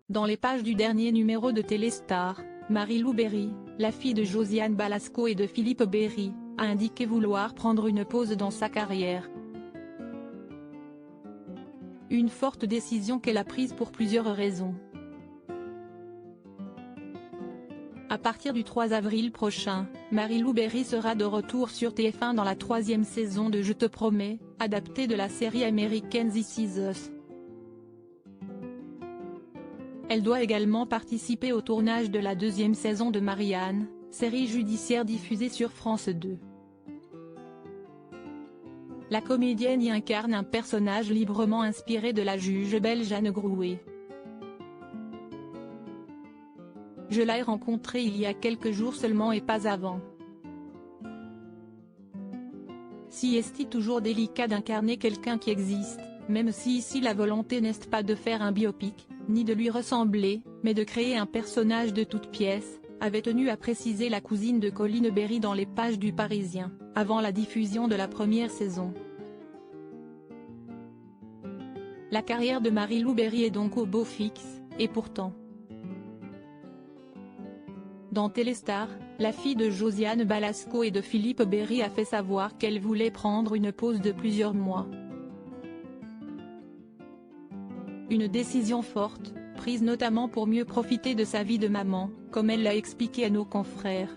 Dans les pages du dernier numéro de Téléstar, Marie-Lou Berry, la fille de Josiane Balasco et de Philippe Berry, a indiqué vouloir prendre une pause dans sa carrière. Une forte décision qu'elle a prise pour plusieurs raisons. À partir du 3 avril prochain, Marie-Lou Berry sera de retour sur TF1 dans la 3e saison de Je te promets, adaptée de la série américaine This Is Us. Elle doit également participer au tournage de la 2e saison de Marianne, série judiciaire diffusée sur France 2. La comédienne y incarne un personnage librement inspiré de la juge belge Anne Grouet. Je l'ai rencontrée il y a quelques jours seulement et pas avant. Si est toujours délicat d'incarner quelqu'un qui existe, même si ici la volonté n'est pas de faire un biopic, ni de lui ressembler, mais de créer un personnage de toutes pièces, avait tenu à préciser la cousine de Colline Berry dans les pages du Parisien, avant la diffusion de la première saison. La carrière de Marie-Lou Berry est donc au beau fixe, et pourtant. Dans Téléstar, la fille de Josiane Balasco et de Philippe Berry a fait savoir qu'elle voulait prendre une pause de plusieurs mois. Une décision forte, prise notamment pour mieux profiter de sa vie de maman, comme elle l'a expliqué à nos confrères.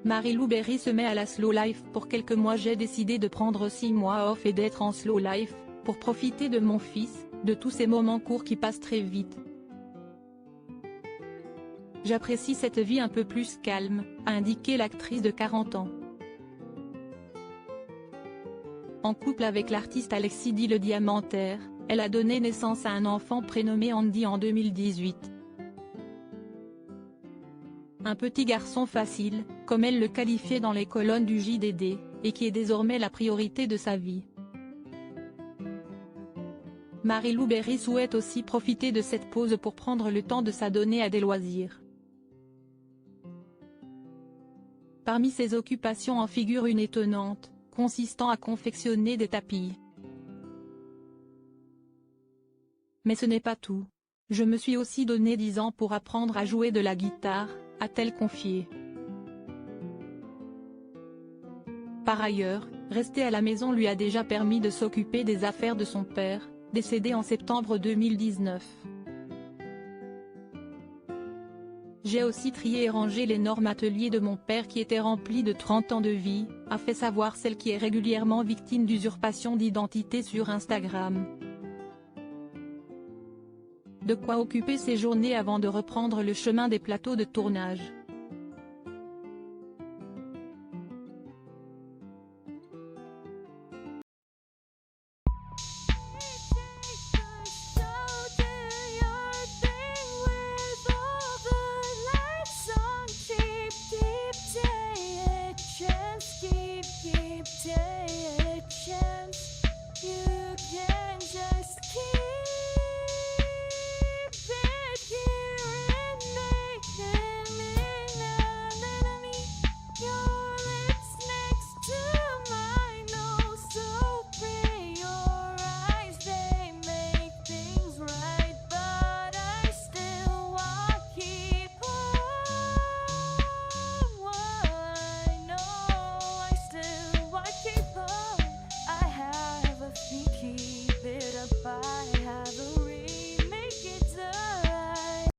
Marie-Lou Berry se met à la slow life pour quelques mois. J'ai décidé de prendre 6 mois off et d'être en slow life, pour profiter de mon fils, de tous ces moments courts qui passent très vite. J'apprécie cette vie un peu plus calme, a indiqué l'actrice de 40 ans. En couple avec l'artiste Alexis dit Le Diamantaire, elle a donné naissance à un enfant prénommé Andy en 2018. Un petit garçon facile, comme elle le qualifiait dans les colonnes du JDD, et qui est désormais la priorité de sa vie. Marie-Lou Berry souhaite aussi profiter de cette pause pour prendre le temps de s'adonner à des loisirs. Parmi ses occupations en figure une étonnante, consistant à confectionner des tapis. Mais ce n'est pas tout. Je me suis aussi donné 10 ans pour apprendre à jouer de la guitare, a-t-elle confié. Par ailleurs, rester à la maison lui a déjà permis de s'occuper des affaires de son père, décédé en septembre 2019. J'ai aussi trié et rangé l'énorme atelier de mon père qui était rempli de 30 ans de vie, a fait savoir celle qui est régulièrement victime d'usurpation d'identité sur Instagram. De quoi occuper ses journées avant de reprendre le chemin des plateaux de tournage.